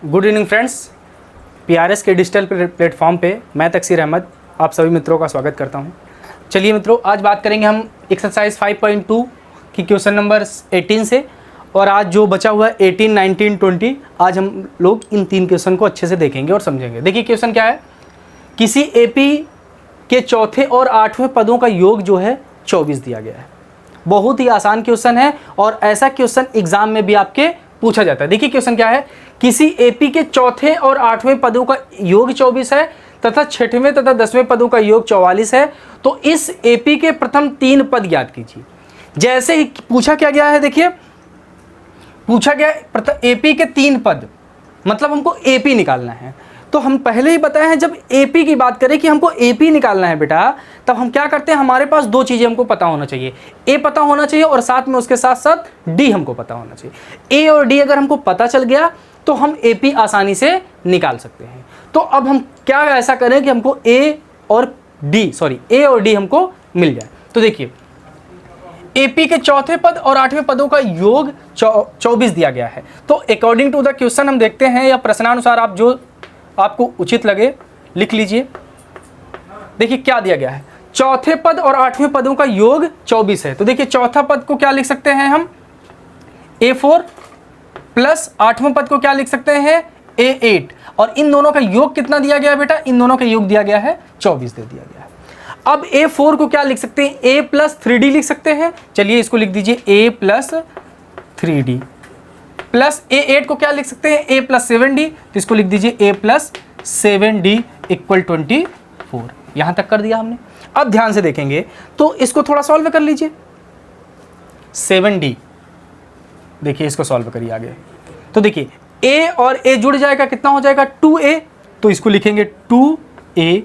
Good evening friends, PRS के digital platform पे मैं तकसीर अहमद आप सभी मित्रों का स्वागत करता हूं। चलिए मित्रों, आज बात करेंगे हम एक्सरसाइज 5.2 की क्वेश्चन नंबर 18 से। और आज जो बचा हुआ है 18, 19, 20, आज हम लोग इन 3 क्वेश्चन को अच्छे से देखेंगे और समझेंगे। देखिए क्वेश्चन क्या है, किसी AP के चौथे और 8वें पदों का योग जो है 24 दिया गया है। बहुत ही आसान क्वेश्चन है और ऐसा क्वेश्चन एग्जाम में भी आपके पूछा जाता है। देखिए क्वेश्चन क्या है, किसी AP के चौथे और 8वें पदों का योग 24 है तथा 6वें तथा 10वें पदों का योग 44 है, तो इस AP के प्रथम 3 पद ज्ञात कीजिए। जैसे ही पूछा क्या गया है, देखिए पूछा गया AP के 3 पद, मतलब हमको AP निकालना है। तो हम पहले ही बताए हैं, जब AP की बात करें कि हमको AP निकालना है बेटा, तब हम क्या करते हैं, हमारे पास 2 चीज़ें हमको पता होना चाहिए। A पता होना चाहिए और साथ में उसके साथ साथ D हमको पता होना चाहिए। A और D अगर हमको पता चल गया तो हम AP आसानी से निकाल सकते हैं। तो अब हम क्या ऐसा करें कि हमको A और D हमको मिल जाए। तो देखिए AP के चौथे पद और 8वें पदों का योग 24 दिया गया है। तो अकॉर्डिंग टू द क्वेश्चन हम देखते हैं, या प्रश्नानुसार आप जो आपको उचित लगे लिख लीजिए। देखिए क्या दिया गया है, चौथे पद और 8वें पदों का योग 24 है। तो देखिए चौथा पद को क्या लिख सकते हैं हम, A4 प्लस 8वें पद को क्या लिख सकते हैं, A8। और इन दोनों का योग कितना दिया गया है बेटा, इन दोनों का योग दिया गया है 24 दे दिया गया है। अब A4 को क्या लिख सकते हैं, A प्लस 3D लिख सकते हैं। चलिए इसको लिख दीजिए A plus 3D, plus A8 को क्या लिख सकते हैं, A प्लस 7D। तो इसको लिख दीजिए A प्लस 7D इक्वल 24। यहां तक कर दिया हमने। अब ध्यान से देखेंगे तो इसको थोड़ा सॉल्व कर लीजिए। 7D, देखिए इसको सॉल्व करिए आगे। तो देखिए A और A जुड़ जाएगा, कितना हो जाएगा 2A। तो इसको लिखेंगे 2A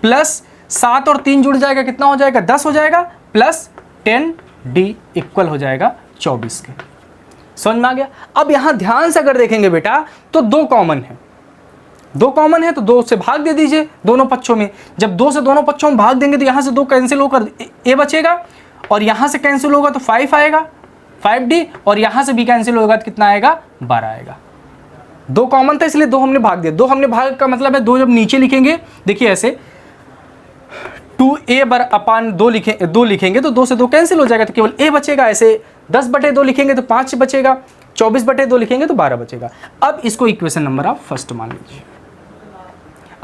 प्लस 7 और 3 जुड़ जाएगा, कितना हो जाएगा 10 हो जाएगा, प्लस 10D इक्वल हो जाएगा 24 के। समझ में आ गया। अब यहां ध्यान से अगर देखेंगे बेटा तो 2 कॉमन है, 2 कॉमन है तो 2 से भाग दे दीजिए दोनों पक्षों में। जब 2 से दोनों पक्षों में भाग देंगे तो यहां से 2 कैंसिल होकर A बचेगा, और यहां से कैंसिल होगा तो 5 आएगा 5D, और यहां से भी कैंसिल होगा तो कितना आएगा 12 आएगा। 2 कॉमन था इसलिए 2 हमने भाग दिया। 2 हमने भाग का मतलब है 2 जब नीचे लिखेंगे, देखिए ऐसे 2A बर अपान 2 लिखेंगे तो 2 से 2 कैंसिल हो जाएगा तो केवल A बचेगा। ऐसे 10/2 लिखेंगे तो 5 बचेगा, 24/2 लिखेंगे तो 12 बचेगा। अब इसको इक्वेशन नंबर आप फर्स्ट मान लीजिए।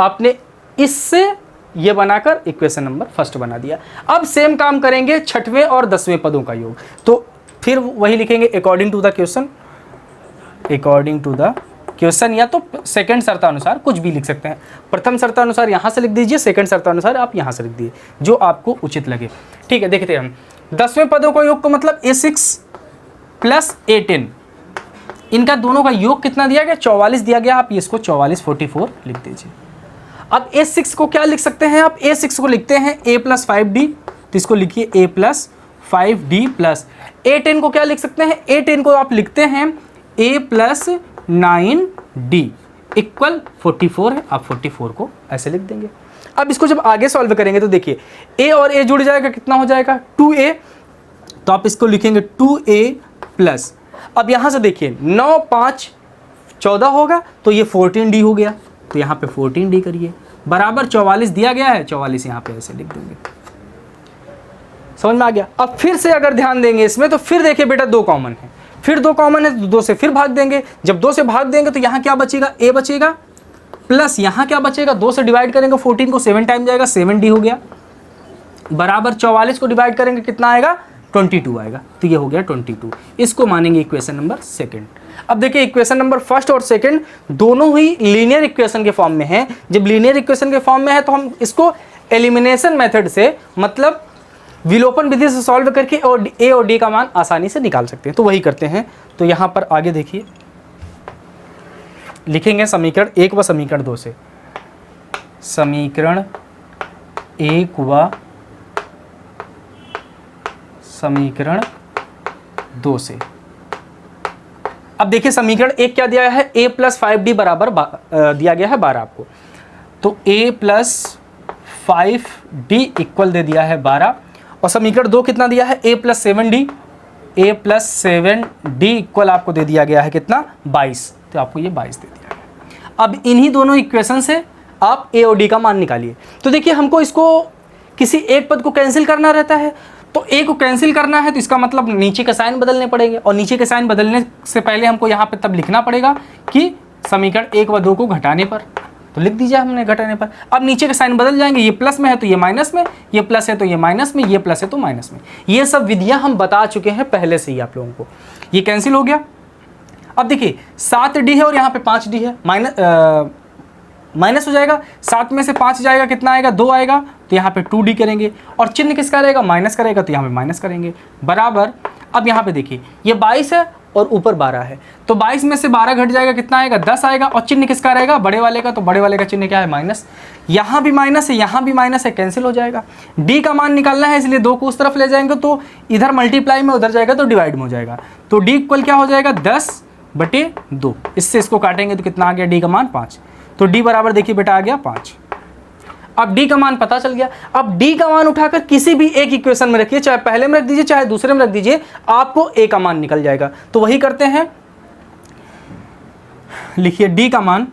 आपने इससे ये बनाकर इक्वेशन नंबर फर्स्ट बना दिया। अब सेम काम करेंगे 6वें और 10वें पदों का योग। तो फिर वही लिखेंगे अकॉर्डिंग टू द क्वेश्चन, या तो सेकंड शर्तानुसार कुछ भी लिख सकते हैं। प्रथम शर्तानुसार यहाँ से लिख दीजिए, सेकंड शर्तानुसार आप यहाँ से लिख दीजिए, जो आपको उचित लगे। ठीक है, देखते हैं हम 10वें पदों का योग को मतलब A6 प्लस A10, इनका दोनों का योग कितना दिया गया 44 दिया गया। आप इसको 44/44 लिख दीजिए। अब A6 को क्या लिख सकते हैं आप, A6 को लिखते हैं A प्लस 5D, तो इसको लिखिए A plus 5D plus A10 को क्या लिख सकते हैं, A10 को आप लिखते हैं A प्लस 9D इक्वल 44 है। आप 44 को ऐसे लिख देंगे। अब इसको जब आगे सॉल्व करेंगे तो देखिए A और A जुड़ जाएगा, कितना हो जाएगा 2A। तो आप इसको लिखेंगे 2A प्लस, अब यहां से देखिए 9, 5, 14 होगा तो ये 14D हो गया, तो यहाँ पे 14D करिए, बराबर 44 दिया गया है, 44 यहाँ पे ऐसे लिख देंगे। समझ में आ गया। अब फिर से अगर ध्यान देंगे इसमें तो फिर देखिए बेटा 2 कॉमन है, फिर 2 कॉमन है तो 2 से फिर भाग देंगे। जब 2 से भाग देंगे तो यहाँ क्या बचेगा, A बचेगा, प्लस यहाँ क्या बचेगा, 2 से डिवाइड करेंगे 14 को 7 टाइम जाएगा, 7D हो गया, बराबर 44 को डिवाइड करेंगे कितना आएगा 22 आएगा, तो ये हो गया 22। इसको मानेंगे इक्वेशन नंबर सेकंड। अब देखिए इक्वेशन नंबर फर्स्ट और सेकंड दोनों ही लीनियर इक्वेशन के फॉर्म में है। जब लीनियर इक्वेशन के फॉर्म में है तो हम इसको एलिमिनेशन मेथड से, मतलब विलोपन विधि से सॉल्व करके और A और D का मान आसानी से निकाल सकते हैं। तो वही करते हैं। तो यहाँ पर आगे देखिए लिखेंगे समीकरण 1 व समीकरण 2 से, समीकरण 1 व समीकरण 2 से। अब देखिए समीकरण 1 क्या दिया है, A प्लस 5D बराबर दिया गया है 12 आपको। तो A प्लस 5D इक्वल दे दिया है 12, और समीकरण 2 कितना दिया है, A प्लस 7D इक्वल आपको दे दिया गया है कितना 22। तो आपको ये 22 दे दिया है। अब इन्हीं दोनों इक्वेशन से आप ए और डी का मान निकालिए। तो देखिए हमको इसको किसी एक पद को कैंसिल करना रहता है, तो ए को कैंसिल करना है तो इसका मतलब नीचे के साइन बदलने पड़ेंगे, और नीचे के साइन बदलने से पहले हमको यहाँ पे तब लिखना पड़ेगा कि समीकरण 1 व 2 को घटाने पर, तो लिख दीजिए हमने घटाने पर। अब नीचे के साइन बदल जाएंगे, ये प्लस में है तो ये माइनस में, ये प्लस है तो ये माइनस में, ये प्लस है तो माइनस में। ये सब विधियां हम बता चुके हैं पहले से ही आप लोगों को। ये कैंसिल हो गया। अब देखिए 7d है और यहाँ पे 5d है, माइनस हो जाएगा, 7 में से 5 जाएगा, कितना आएगा 2 आएगा, तो यहाँ पे 2d करेंगे, और चिन्ह किसका रहेगा माइनस करेगा, तो यहाँ पे माइनस करेंगे बराबर। अब यहाँ पे देखिए ये 22 है और ऊपर 12 है, तो 22 में से 12 घट जाएगा, कितना आएगा 10 आएगा, और चिन्ह किसका रहेगा बड़े वाले का, तो बड़े वाले का चिन्ह क्या है माइनस। यहाँ भी माइनस है, यहाँ भी माइनस है, कैंसिल हो जाएगा। डी का मान निकालना है इसलिए 2 को उस तरफ ले जाएंगे, तो इधर मल्टीप्लाई में उधर जाएगा तो डिवाइड में हो जाएगा, तो डी इक्वल क्या हो जाएगा 10/2। इससे इसको काटेंगे तो कितना आ गया डी का मान 5, तो डी बराबर देखिए बेटा आ गया 5। अब डी का मान पता चल गया। अब डी का मान उठाकर किसी भी एक इक्वेशन में रखिए, चाहे पहले में रख दीजिए चाहे दूसरे में रख दीजिए, आपको ए का मान निकल जाएगा। तो वही करते हैं, लिखिए डी का मान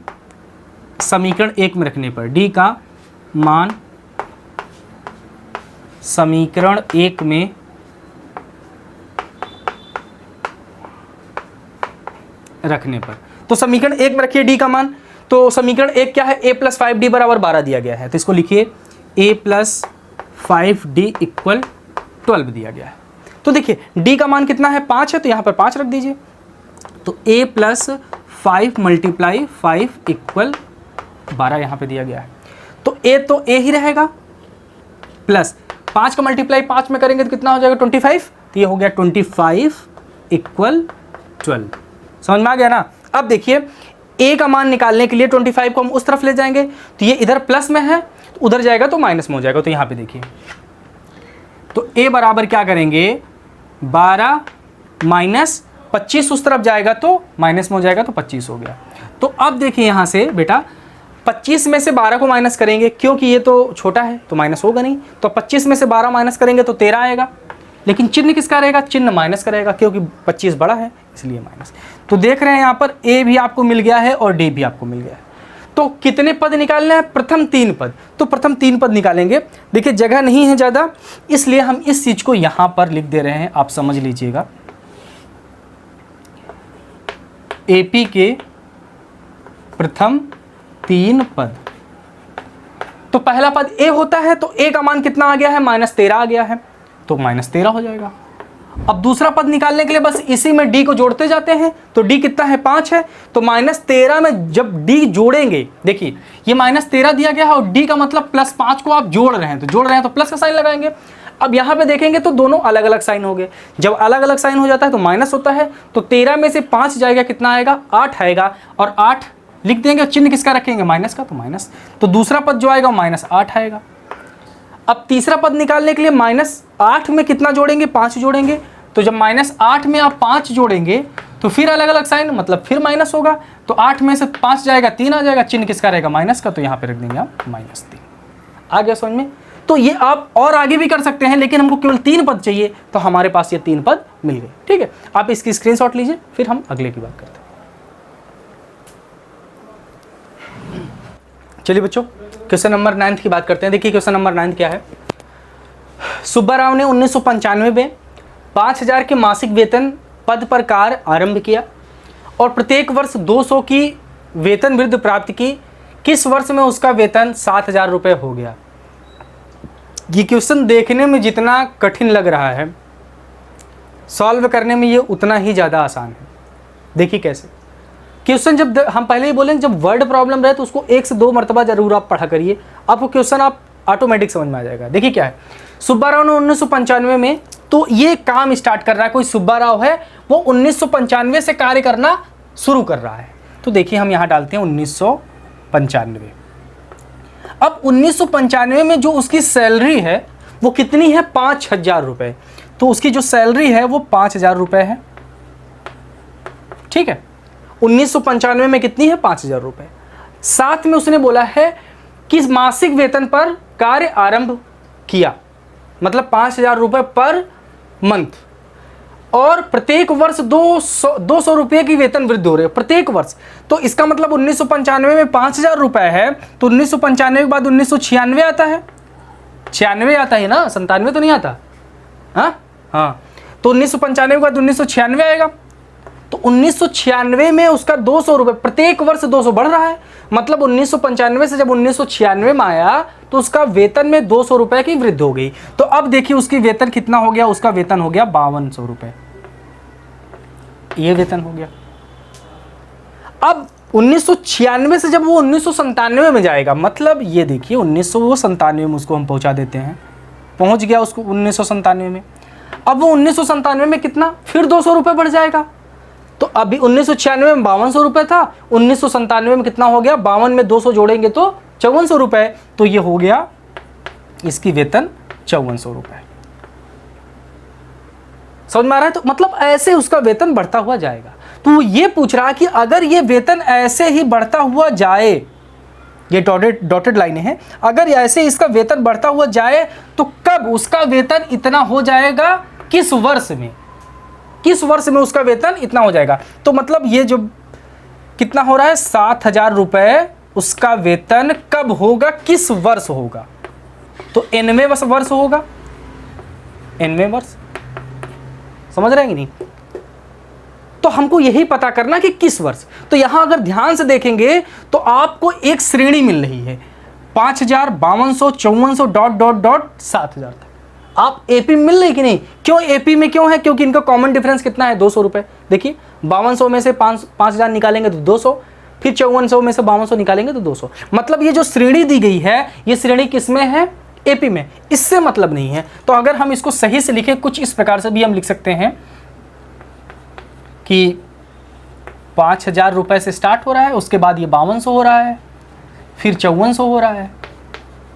समीकरण 1 में रखने पर, डी का मान समीकरण 1 में रखने पर, तो समीकरण 1 में रखिए डी का मान। तो समीकरण 1 क्या है, a + 5d बराबर 12 दिया गया है, तो इसको लिखिए a + 5d = 12 दिया गया है। तो देखिए d का मान कितना है 5 है, तो यहाँ पर 5 रख दीजिए, तो a + 5 × 5 = 12 यहाँ पे दिया गया है। तो a ही रहेगा, प्लस 5 का मल्टीप्लाई 5 में करेंगे तो कितना हो जाएगा 25, तो ये हो गया 25 = 12। समझ में आ गया ना। अब देखिए a का मान निकालने के लिए 25 को हम उस तरफ ले जाएंगे, तो ये इधर प्लस में है, तो उधर जाएगा तो माइनस में हो जाएगा, तो यहाँ पे देखिए, तो a बराबर क्या करेंगे 12 माइनस 25 उस तरफ जाएगा तो माइनस में हो जाएगा, तो 25 हो गया। तो अब देखिए यहाँ से बेटा 25 में से 12 को माइनस करेंगे, क्योंकि ये तो छोटा है तो माइनस होगा नहीं, तो 25 में से 12 माइनस करेंगे तो 13 आएगा, लेकिन चिन्ह किसका रहेगा, चिन्ह माइनस का रहेगा, क्योंकि 25 बड़ा है इसलिए माइनस। तो देख रहे हैं यहाँ पर a भी आपको मिल गया है और d भी आपको मिल गया है। तो कितने पद निकालने हैं, प्रथम 3 पद, तो प्रथम 3 पद निकालेंगे। देखिए जगह नहीं है ज़्यादा, इसलिए हम इस चीज़ को यहाँ पर लिख दे रहे हैं, आप समझ लीजिएगा। AP के प्रथम 3 पद, तो पहला पद a होता है, तो a का मान कितना आ गया है -13 आ गया है, तो -13 हो जाएगा। अब दूसरा पद निकालने के लिए बस इसी में d को जोड़ते जाते हैं, तो d कितना है 5 है, तो -13 में जब d जोड़ेंगे, देखिए ये -13 दिया गया है और d का मतलब +5 को आप जोड़ रहे हैं, तो जोड़ रहे हैं तो प्लस का साइन लगाएंगे। अब यहाँ पे देखेंगे तो दोनों अलग अलग साइन हो गए, जब अलग अलग साइन हो जाता है तो माइनस होता है, तो 13 में से 5 जाएगा, कितना आएगा 8 आएगा, और 8 लिख देंगे, चिन्ह किसका रखेंगे माइनस का, तो माइनस, तो दूसरा पद जो आएगा -8 आएगा। अब तीसरा पद निकालने के लिए -8 में कितना जोड़ेंगे 5 जोड़ेंगे, तो जब -8 में आप 5 जोड़ेंगे तो फिर अलग अलग साइन, मतलब फिर माइनस होगा, तो 8 में से 5 जाएगा 3 आ जाएगा, चिन्ह किसका रहेगा माइनस का, तो यहाँ पे रख देंगे आप -3। आ गया समझ में। तो ये आप और आगे भी कर सकते हैं, लेकिन हमको केवल 3 पद चाहिए, तो हमारे पास ये 3 पद मिल गए। ठीक है, आप इसकी स्क्रीनशॉट लीजिए, फिर हम अगले की बात करते हैं। चलिए बच्चों क्वेश्चन नंबर 9 की बात करते हैं। देखिए क्वेश्चन नंबर 9 क्या है। सुब्बा राव ने 1995 में 5000 के मासिक वेतन पद पर कार्य आरंभ किया और प्रत्येक वर्ष 200 की वेतन वृद्धि प्राप्त की। किस वर्ष में उसका वेतन 7000 रुपये हो गया। ये क्वेश्चन देखने में जितना कठिन लग रहा है, सॉल्व करने में ये उतना ही ज़्यादा आसान है। देखिए कैसे क्वेश्चन, जब हम पहले ही बोलें जब वर्ड प्रॉब्लम रहे तो उसको 1 से 2 मरतबा जरूर आप पढ़ा करिए, आपको क्वेश्चन आप ऑटोमेटिक समझ में आ जाएगा। देखिए क्या है, सुब्बा राव ने 1995 में, तो ये काम स्टार्ट कर रहा है, कोई सुब्बा राव है वो 1995 से कार्य करना शुरू कर रहा है। तो देखिए हम यहाँ डालते हैं 1995। अब 1995 में जो उसकी सैलरी है वो कितनी है 5000 रुपये, तो उसकी जो सैलरी है वो 5000 रुपये है। ठीक है, 1995 में कितनी है 5000 रुपये। साथ में उसने बोला है कि मासिक वेतन पर कार्य आरंभ किया, मतलब 5000 रुपये पर मंथ। और प्रत्येक वर्ष 200 रुपये की वेतन वृद्धि हो रही है प्रत्येक वर्ष। तो इसका मतलब 1995 में 5000 रुपये है, तो 1995 के बाद 1996 आता है, 96 आता है ना, 97 तो नहीं आता। हाँ, तो 1995 के बाद 1996 आएगा। तो 1996 में उसका 200 रुपये, प्रत्येक वर्ष 200 बढ़ रहा है, मतलब 1995 से जब 1996 में आया तो उसका वेतन में 200 रुपये की वृद्धि हो गई। तो अब देखिए उसकी वेतन कितना हो गया, उसका वेतन हो गया 5200 रुपये, ये वेतन हो गया। अब 1996 से जब वो 1997 में जाएगा, मतलब ये देखिए 1997 में उसको हम पहुंचा देते हैं, पहुंच गया उसको 1997 में। अब वो 1997 में कितना, फिर 200 रुपये बढ़ जाएगा। तो अभी 1996 में 5200 रुपये था, 1997 में कितना हो गया, 52 में 200 जोड़ेंगे तो 5400 रुपये, तो ये हो गया इसकी वेतन 5400 रुपये। समझ में आ रहा है? तो मतलब ऐसे उसका वेतन बढ़ता हुआ जाएगा। तो वो ये पूछ रहा है कि अगर ये वेतन ऐसे ही बढ़ता हुआ जाए, ये डॉटेड लाइनें हैं, अगर ऐसे इसका वेतन बढ़ता हुआ जाए तो कब उसका वेतन इतना हो जाएगा, किस वर्ष में, किस वर्ष में उसका वेतन इतना हो जाएगा। तो मतलब ये जो कितना हो रहा है 7000 रुपये, उसका वेतन कब होगा, किस वर्ष होगा, तो 90वें वर्ष होगा, 90वें वर्ष। समझ रहे हैं कि नहीं? तो हमको यही पता करना कि किस वर्ष। तो यहां अगर ध्यान से देखेंगे तो आपको एक श्रेणी मिल रही है 5000, 5200, 5400 डॉट 7000 तक। आप एपी में मिल रही कि नहीं? क्यों एपी में क्यों है? क्योंकि इनका कॉमन डिफरेंस कितना है, 200 रुपये। देखिए 5200 में से 5000 निकालेंगे तो 200, फिर 5400 में से 5200 निकालेंगे तो 200। मतलब ये जो श्रेणी दी गई है, ये श्रेणी किस में है, एपी में। इससे मतलब नहीं है। तो अगर हम इसको सही से लिखें, कुछ इस प्रकार से भी हम लिख सकते हैं कि 5000 रुपये से स्टार्ट हो रहा है, उसके बाद ये 5200 हो रहा है, फिर 5400 हो रहा है,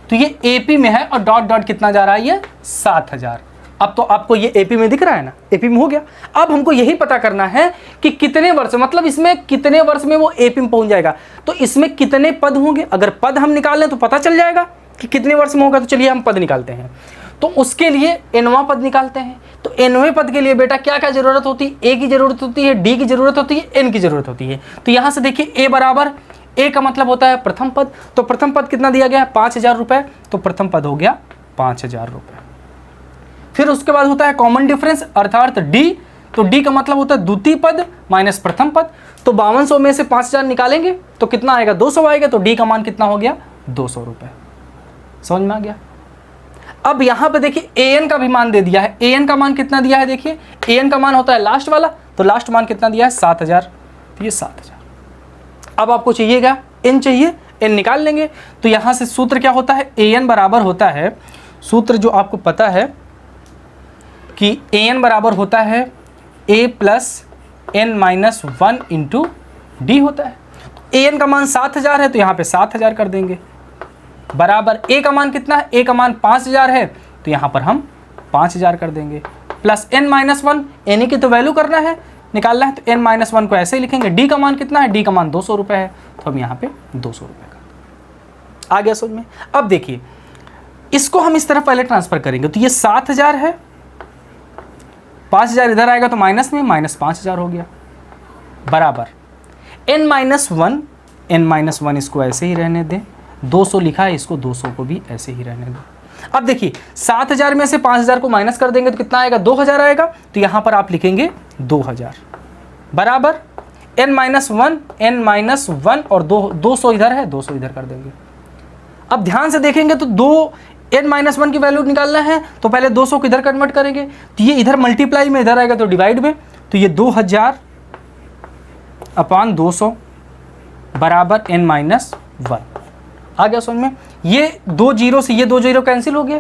तो ये एपी में है, और डॉट कितना जा रहा है, ये 7000। अब तो आपको ये एपी में दिख रहा है ना, एपी में हो गया। अब हमको यही पता करना है कि कितने वर्ष, मतलब इसमें कितने वर्ष में वो एपी में पहुंच जाएगा। तो इसमें कितने पद होंगे, अगर पद हम निकाल लें तो पता चल जाएगा कि कितने वर्ष में होगा। तो चलिए हम पद निकालते हैं। तो उसके लिए nवां पद निकालते हैं। तो nवें पद के लिए बेटा क्या क्या जरूरत होती है, ए की जरूरत होती है, डी की जरूरत होती है, एन की जरूरत होती है। तो यहां से देखिए ए बराबर, ए का मतलब होता है प्रथम पद। तो प्रथम पद कितना दिया गया है, 5000 रुपये, तो प्रथम पद हो गया 5000 रुपये। फिर उसके बाद होता है कॉमन डिफरेंस अर्थात डी। तो डी का मतलब होता है द्वितीय पद माइनस प्रथम पद। तो 5200 में से 5000 निकालेंगे तो कितना आएगा, 200 आएगा। तो डी का मान कितना हो गया, 200 रुपये। समझ में आ गया? अब यहां पे देखिए एन का भी मान दे दिया है। एन का मान कितना दिया है, देखिए एन का मान होता है लास्ट वाला, तो लास्ट मान कितना दिया है, 7000। तो ये 7000। अब आपको चाहिएगा एन, चाहिए एन निकाल लेंगे। तो यहां से सूत्र क्या होता है, एन बराबर होता है, सूत्र जो आपको पता है कि एन बराबर होता है A plus N minus 1 into D होता है। एन का मान 7000 है, तो यहाँ पे 7000 कर देंगे, बराबर ए का मान कितना है, ए का मान 5000 है, तो यहाँ पर हम 5000 कर देंगे, प्लस एन माइनस 1, एन की तो वैल्यू करना है, निकालना है, तो एन माइनस 1 को ऐसे ही लिखेंगे। डी का मान कितना है, डी का मान 200 रुपये है, तो हम यहाँ पे 200 रुपये का आ गया समझ में। अब देखिए इसको हम इस तरफ पहले ट्रांसफर करेंगे। तो ये 7000 है, 5000 इधर आएगा तो माइनस में, माइनस 5000 हो गया, बराबर एन माइनस 1, एन माइनस 1 इसको ऐसे ही रहने दें, 200 लिखा है, इसको 200 को भी ऐसे ही रहने दें। अब देखिए 7000 में से 5000 को माइनस कर देंगे तो कितना आएगा, 2000 आएगा। तो यहाँ पर आप लिखेंगे 2000 बराबर एन माइनस 1, एन माइनस 1 और 200 इधर है, 200 इधर कर देंगे। अब ध्यान से देखेंगे तो एन माइनस 1 की वैल्यू निकालना है, तो पहले 200 को इधर कन्वर्ट करेंगे, तो ये इधर मल्टीप्लाई में, इधर आएगा तो डिवाइड में, तो ये 2000 अपॉन 200 बराबर एन माइनस 1 आ गया समझ में। ये 2 जीरो से ये 2 जीरो कैंसिल हो गया,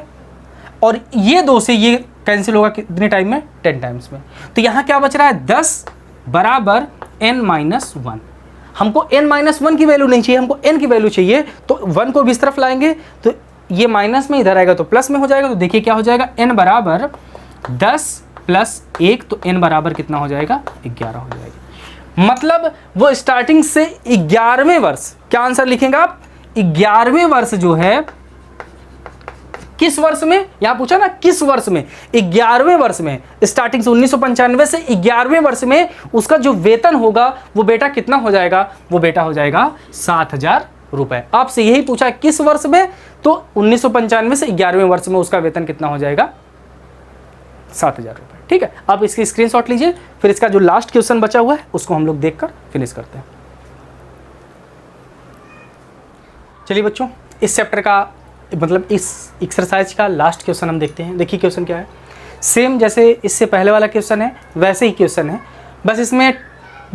और ये 2 से ये कैंसिल होगा कितने टाइम में, 10 टाइम्स में। तो यहाँ क्या बच रहा है, 10 बराबर एन माइनस 1। हमको एन माइनस 1 की वैल्यू नहीं चाहिए, हमको एन की वैल्यू चाहिए, तो 1 को भी इस तरफ लाएंगे, तो ये माइनस में इधर आएगा तो प्लस में हो जाएगा। तो देखिए क्या हो जाएगा, एन बराबर 10 प्लस 1, तो एन बराबर कितना हो जाएगा, 11 हो जाएगा। मतलब वो स्टार्टिंग से 11वें वर्ष, क्या आंसर लिखेंगे आप, 11वें वर्ष जो है किस वर्ष में, यहां पूछा ना किस वर्ष में, 11वें वर्ष में, स्टार्टिंग से 1995 से 11वें वर्ष में उसका जो वेतन होगा वो बेटा कितना हो जाएगा, वो बेटा हो जाएगा 7,000 रुपए। आपसे यही पूछा किस वर्ष में, तो 1995 से 11वें वर्ष में उसका वेतन कितना हो जाएगा, 7,000 रुपए। ठीक है, आप इसकी स्क्रीनशॉट लीजिए, फिर इसका जो लास्ट क्वेश्चन बचा हुआ है उसको हम लोग देखकर फिनिश करते हैं। चलिए बच्चों, इस चैप्टर का मतलब इस एक्सरसाइज का लास्ट क्वेश्चन हम देखते हैं। देखिए क्वेश्चन क्या है, सेम जैसे इससे पहले वाला क्वेश्चन है वैसे ही क्वेश्चन है, बस इसमें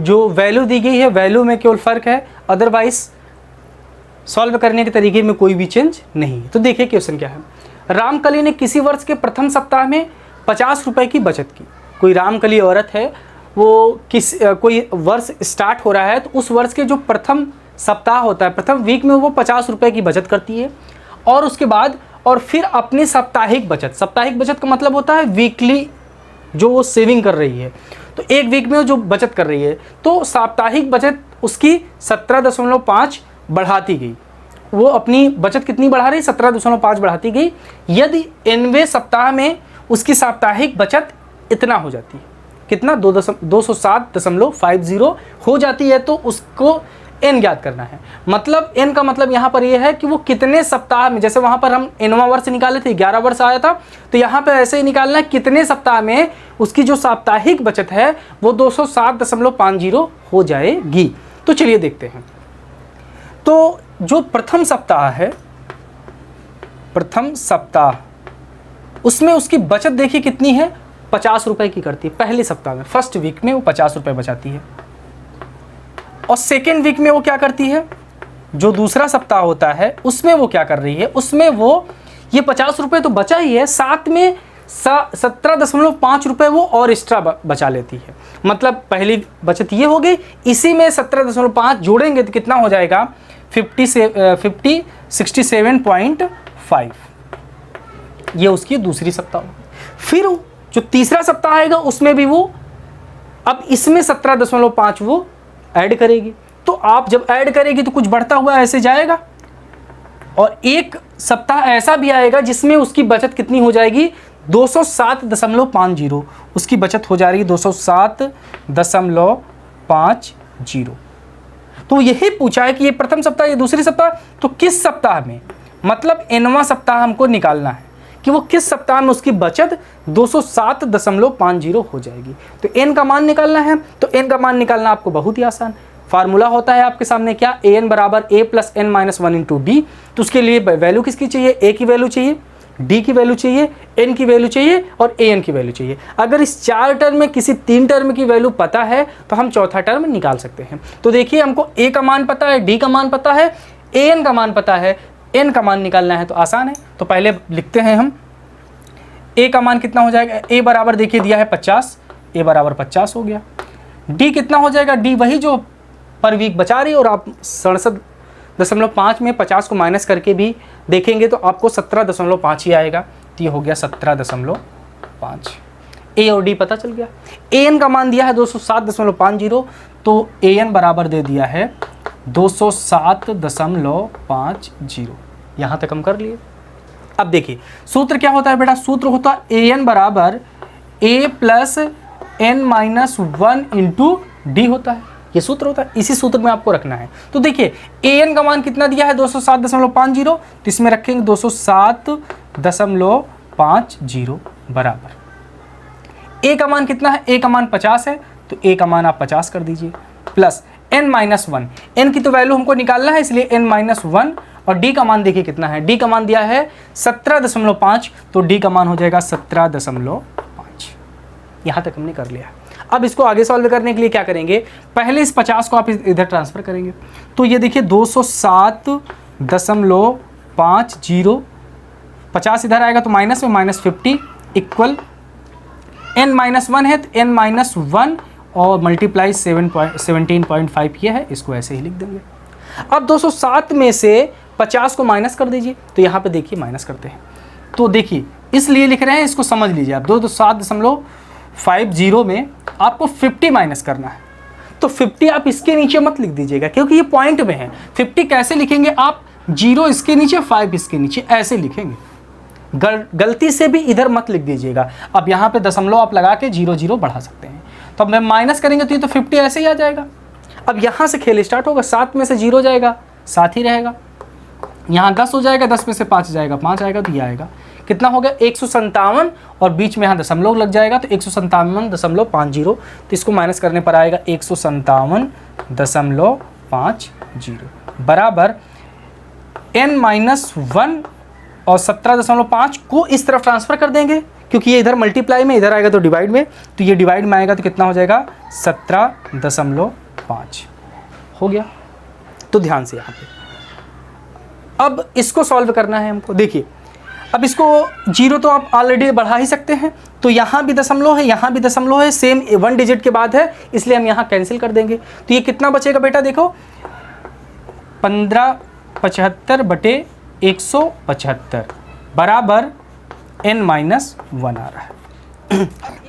जो वैल्यू दी गई है वैल्यू में केवल फ़र्क है, अदरवाइज सॉल्व करने के तरीके में कोई भी चेंज नहीं है। तो देखिए क्वेश्चन क्या है, रामकली ने किसी वर्ष के प्रथम सप्ताह में 50 रुपए की बचत की। कोई रामकली औरत है, वो कोई वर्ष स्टार्ट हो रहा है, तो उस वर्ष के जो प्रथम सप्ताह होता है, प्रथम वीक में वो 50 रुपए की बचत करती है, और उसके बाद और फिर अपनी साप्ताहिक बचत का मतलब होता है वीकली जो वो सेविंग कर रही है, तो एक वीक में जो बचत कर रही है, तो साप्ताहिक बचत उसकी 17.5 बढ़ाती गई। वो अपनी बचत कितनी बढ़ा रही, 17.5 बढ़ाती गई। यदि 9वें सप्ताह में उसकी साप्ताहिक बचत इतना हो जाती है, कितना, 207.50 हो जाती है, तो उसको n ज्ञात करना है। मतलब n का मतलब यहाँ पर यह है कि वो कितने सप्ताह में, जैसे वहाँ पर हम 9वां वर्ष निकाले थे, 11 वर्ष आया था, तो यहाँ पे ऐसे ही निकालना है कितने सप्ताह में उसकी जो साप्ताहिक बचत है वो 207.50 हो जाएगी। तो चलिए देखते हैं। तो जो प्रथम सप्ताह है, प्रथम सप्ताह, उसमें उसकी बचत देखिए कितनी है, 50 रुपए की करती है। पहले सप्ताह में, फर्स्ट वीक में वो 50 रुपए बचाती है, और सेकेंड वीक में वो क्या करती है, जो दूसरा सप्ताह होता है उसमें वो क्या कर रही है, उसमें वो ये 50 रुपए तो बचा ही है, साथ में 17.5 रुपए वो और एक्स्ट्रा बचा लेती है। मतलब पहली बचत ये हो गई, इसी में 17.5 जोड़ेंगे तो कितना हो जाएगा, 67.5। ये उसकी दूसरी सप्ताह। फिर जो तीसरा सप्ताह आएगा उसमें भी वो अब इसमें 17.5 वो ऐड करेगी। तो आप जब ऐड करेगी तो कुछ बढ़ता हुआ ऐसे जाएगा, और एक सप्ताह ऐसा भी आएगा जिसमें उसकी बचत कितनी हो जाएगी, 207.50। उसकी बचत हो जाएगी 207.50। तो यही पूछा है कि ये प्रथम सप्ताह, ये दूसरी सप्ताह, तो किस सप्ताह में, मतलब 9वां सप्ताह हमको निकालना है कि वो किस सप्ताह में उसकी बचत 207.50 हो जाएगी। तो n का मान निकालना है, तो n का मान निकालना आपको बहुत ही आसान, फार्मूला होता है आपके सामने क्या, an बराबर a plus n minus 1 into D. तो उसके लिए वैल्यू किसकी चाहिए, a की वैल्यू चाहिए, d की वैल्यू चाहिए, n की वैल्यू चाहिए और an की वैल्यू चाहिए। अगर इस 4 टर्म में किसी 3 टर्म की वैल्यू पता है तो हम चौथा टर्म निकाल सकते हैं। तो देखिए हमको a का मान पता है, d का मान पता है, an का मान पता है, n का मान निकालना है तो आसान है। तो पहले लिखते हैं हम a का मान कितना हो जाएगा, a बराबर देखिए दिया है 50, a बराबर 50 हो गया। d कितना हो जाएगा, d वही जो पर वीक बचा रही है, और आप 67.5 में 50 को माइनस करके भी देखेंगे तो आपको 17.5 ही आएगा। तो ये हो गया 17.5। a और d पता चल गया। an का मान दिया है 207.50, तो an बराबर दे दिया है 207.50। यहाँ तक हम कर लिए। अब देखिए सूत्र क्या होता है बेटा, सूत्र होता है an बराबर a plus n minus 1 into D होता है, ये सूत्र होता है, इसी सूत्र में आपको रखना है। तो देखिए an का मान कितना दिया है 207.50, तो इसमें रखेंगे 207.50 बराबर a का मान कितना है, a का मान 50 है, तो a का मान आप 50 कर दीजिए, प्लस n माइनस 1, n की तो वैल्यू हमको निकालना है इसलिए n माइनस 1, और d का मान देखिए कितना है, d का मान दिया है 17.5, तो d का मान हो जाएगा 17.5। यहाँ तक हमने कर लिया। अब इसको आगे सॉल्व करने के लिए क्या करेंगे, पहले इस 50 को आप इधर ट्रांसफ़र करेंगे, तो ये देखिए 207.50, 50 इधर आएगा तो माइनस में माइनस 50 इक्वल n माइनस 1 है, तो n माइनस 1 और मल्टीप्लाई 17.5 ये है, इसको ऐसे ही लिख देंगे। अब 207 में से 50 को माइनस कर दीजिए, तो यहाँ पे देखिए माइनस करते हैं, तो देखिए इसलिए लिख रहे हैं, इसको समझ लीजिए आप। 207.50 में आपको 50 माइनस करना है, तो 50 आप इसके नीचे मत लिख दीजिएगा क्योंकि ये पॉइंट में है। 50 कैसे लिखेंगे आप, 0 इसके नीचे 5 इसके नीचे, ऐसे लिखेंगे। गलती से भी इधर मत लिख दीजिएगा। अब यहाँ पे दशमलव आप लगा के 0 0 बढ़ा सकते हैं। तो अब मैं माइनस करेंगे तो ये तो 50 ऐसे ही आ जाएगा। अब यहाँ से खेल स्टार्ट होगा, 7 में से 0 जाएगा, 7 ही रहेगा। यहाँ 10 हो जाएगा, 10 में से 5 जाएगा, 5 आएगा, तो ये आएगा कितना हो गया 157, और बीच में यहाँ दशमलव लग जाएगा तो 157.50। तो इसको माइनस करने पर आएगा 157.50 बराबर n-1 और 17.5 को इस तरफ ट्रांसफ़र कर देंगे, क्योंकि ये इधर मल्टीप्लाई में, इधर आएगा तो डिवाइड में, तो ये डिवाइड में आएगा तो कितना हो जाएगा 17.5 हो गया। तो ध्यान से यहाँ पे अब इसको सॉल्व करना है हमको। देखिए अब इसको 0 तो आप ऑलरेडी बढ़ा ही सकते हैं, तो यहाँ भी दशमलव है, यहाँ भी दशमलव है, सेम 1 डिजिट के बाद है, इसलिए हम यहाँ कैंसिल कर देंगे। तो ये कितना बचेगा बेटा, देखो 1575/175 बराबर n-1 आ रहा है।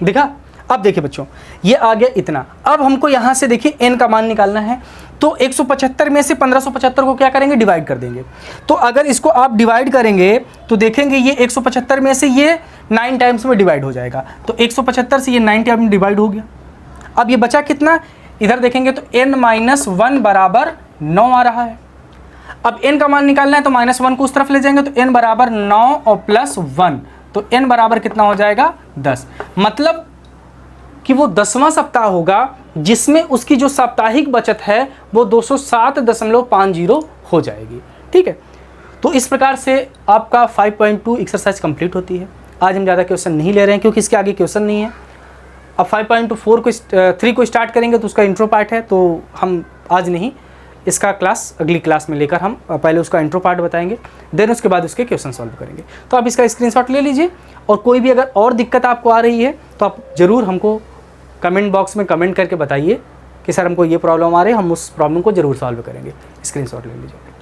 देखा। अब देखिए बच्चों ये आ गया इतना। अब हमको यहाँ से देखिए n का मान निकालना है, तो 175 में से 1575 को क्या करेंगे, डिवाइड कर देंगे। तो अगर इसको आप डिवाइड करेंगे तो देखेंगे ये 175 में से ये 9 टाइम्स में डिवाइड हो जाएगा, तो 175 से ये 9 टाइम्स में डिवाइड हो गया। अब ये बचा कितना, इधर देखेंगे तो n-1 बराबर 9 आ रहा है। अब n का मान निकालना है तो -1 को उस तरफ ले जाएंगे, तो n बराबर 9 और +1, तो n बराबर कितना हो जाएगा 10। मतलब कि वो 10वां सप्ताह होगा जिसमें उसकी जो साप्ताहिक बचत है वो 207.50 हो जाएगी। ठीक है, तो इस प्रकार से आपका 5.2 एक्सरसाइज कंप्लीट होती है। आज हम ज़्यादा क्वेश्चन नहीं ले रहे हैं क्योंकि इसके आगे क्वेश्चन नहीं है। अब 5.4 को 3 को स्टार्ट करेंगे तो उसका इंट्रो पार्ट है, तो हम आज नहीं, इसका क्लास अगली क्लास में लेकर हम पहले उसका इंट्रो पार्ट बताएंगे, देन उसके बाद उसके क्वेश्चन सॉल्व करेंगे। तो आप इसका स्क्रीनशॉट ले लीजिए, और कोई भी अगर और दिक्कत आपको आ रही है तो आप ज़रूर हमको कमेंट बॉक्स में कमेंट करके बताइए कि सर हमको ये प्रॉब्लम आ रही है, हम उस प्रॉब्लम को ज़रूर सॉल्व करेंगे। स्क्रीनशॉट ले लीजिए।